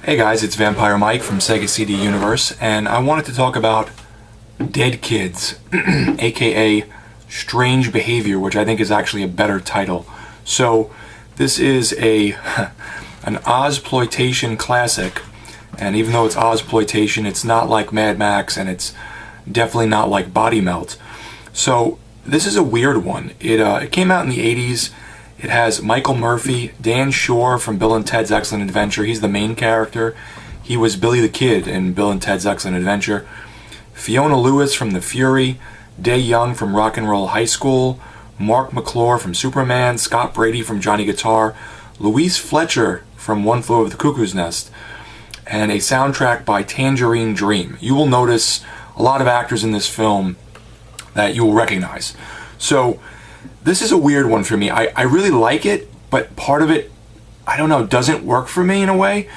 Hey guys, it's Vampire Mike from Sega CD Universe, and I wanted to talk about Dead Kids, aka Strange Behavior, which I think is actually a better title. So, this is an Ozploitation classic, and even though it's Ozploitation, it's not like Mad Max, and it's definitely not like Body Melt. So, this is a weird one. It came out in the 80s. It has Michael Murphy, Dan Shore from Bill and Ted's Excellent Adventure. He's the main character. He was Billy the Kid in Bill and Ted's Excellent Adventure. Fiona Lewis from The Fury, Day Young from Rock and Roll High School, Mark McClure from Superman, Scott Brady from Johnny Guitar, Louise Fletcher from One Flew Over the Cuckoo's Nest, and a soundtrack by Tangerine Dream. You will notice a lot of actors in this film that you will recognize. So, this is a weird one for me. I really like it, but part of it, I don't know, doesn't work for me in a way.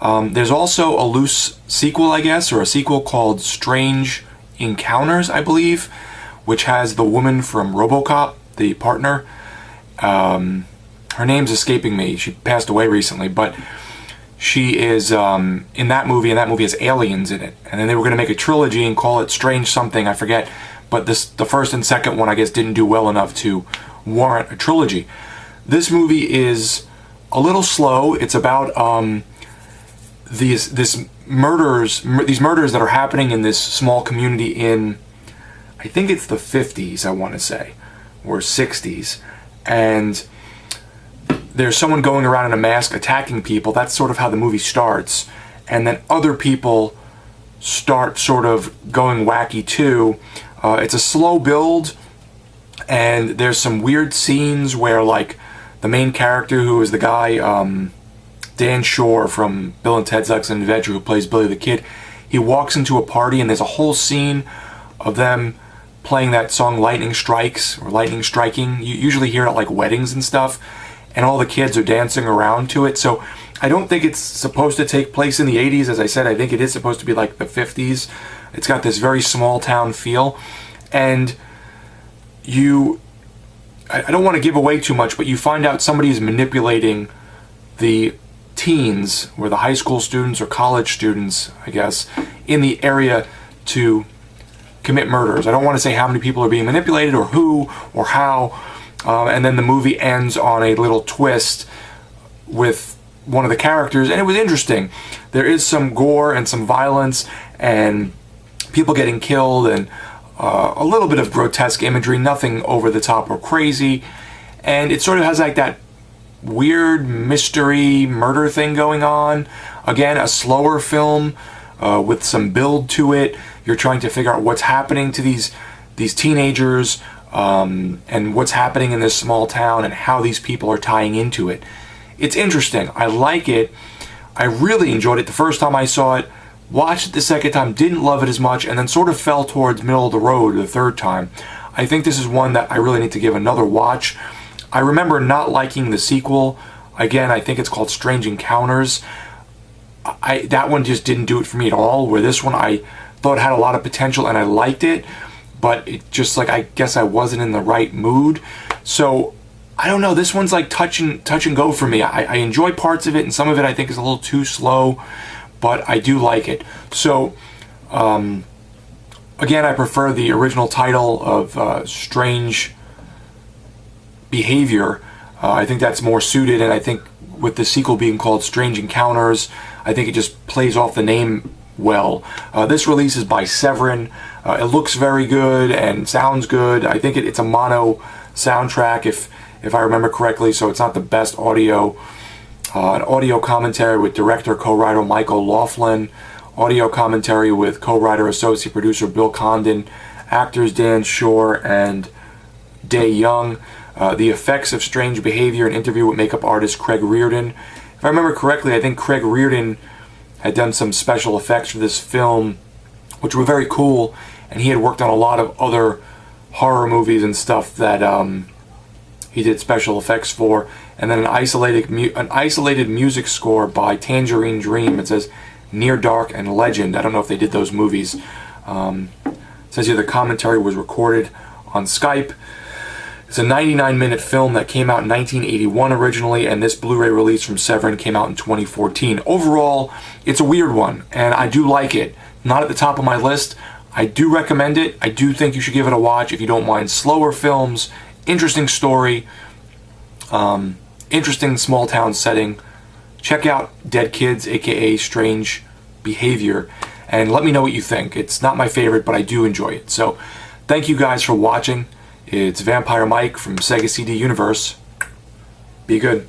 There's also a loose sequel, I guess, or a sequel called Strange Encounters, I believe, which has the woman from RoboCop, the partner. Her name's escaping me. She passed away recently, but she is in that movie, and that movie has aliens in it. And then they were going to make a trilogy and call it Strange something, I forget. But the first and second one, I guess, didn't do well enough to warrant a trilogy. This movie is a little slow. It's about these murders that are happening in this small community in, I think it's the 50s, I want to say, or 60s. And there's someone going around in a mask attacking people. That's sort of how the movie starts. And then other people start sort of going wacky too. It's a slow build, and there's some weird scenes where, like, the main character, who is the guy, Dan Shore from Bill and Ted's Excellent Adventure, who plays Billy the Kid, he walks into a party, and there's a whole scene of them playing that song Lightning Strikes, or Lightning Striking. You usually hear it at, like, weddings and stuff, and all the kids are dancing around to it. So I don't think it's supposed to take place in the 80s. As I said, I think it is supposed to be like the 50s. It's got this very small town feel. And I don't want to give away too much, but you find out somebody is manipulating the teens, or the high school students or college students, I guess, in the area to commit murders. I don't want to say how many people are being manipulated, or who, or how. And then the movie ends on a little twist with one of the characters, and it was interesting. There is some gore and some violence and people getting killed, and a little bit of grotesque imagery, nothing over the top or crazy, and it sort of has like that weird mystery murder thing going on. Again, a slower film with some build to it. You're trying to figure out what's happening to these teenagers, and what's happening in this small town, and how these people are tying into it. It's interesting. I like it. I really enjoyed it the first time I saw it. Watched it the second time, didn't love it as much, and then sort of fell towards middle of the road the third time. I think this is one that I really need to give another watch. I remember not liking the sequel. Again, I think it's called Strange Encounters. That one just didn't do it for me at all, where this one I thought had a lot of potential and I liked it, but it just, like, I guess I wasn't in the right mood. So I don't know, this one's like touch and go for me. I enjoy parts of it, and some of it I think is a little too slow, but I do like it. So, again, I prefer the original title of Strange Behavior. I think that's more suited, and I think with the sequel being called Strange Encounters, I think it just plays off the name well. This release is by Severin. It looks very good and sounds good. I think it's a mono soundtrack, if I remember correctly, so it's not the best audio. An audio commentary with director, co-writer Michael Laughlin, audio commentary with co-writer, associate producer Bill Condon, actors Dan Shore and Day Young, the effects of Strange Behavior, an interview with makeup artist Craig Reardon. If I remember correctly, I think Craig Reardon had done some special effects for this film, which were very cool, and he had worked on a lot of other horror movies and stuff that he did special effects for. And then an isolated music score by Tangerine Dream. It says Near Dark and Legend. I don't know if they did those movies. It says here the commentary was recorded on Skype. It's a 99-minute film that came out in 1981 originally, and this Blu-ray release from Severin came out in 2014. Overall, it's a weird one, and I do like it. Not at the top of my list. I do recommend it. I do think you should give it a watch if you don't mind slower films, interesting story, interesting small town setting. Check out Dead Kids, aka Strange Behavior, and let me know what you think. It's not my favorite, but I do enjoy it. So, thank you guys for watching. It's Vampire Mike from Sega CD Universe. Be good.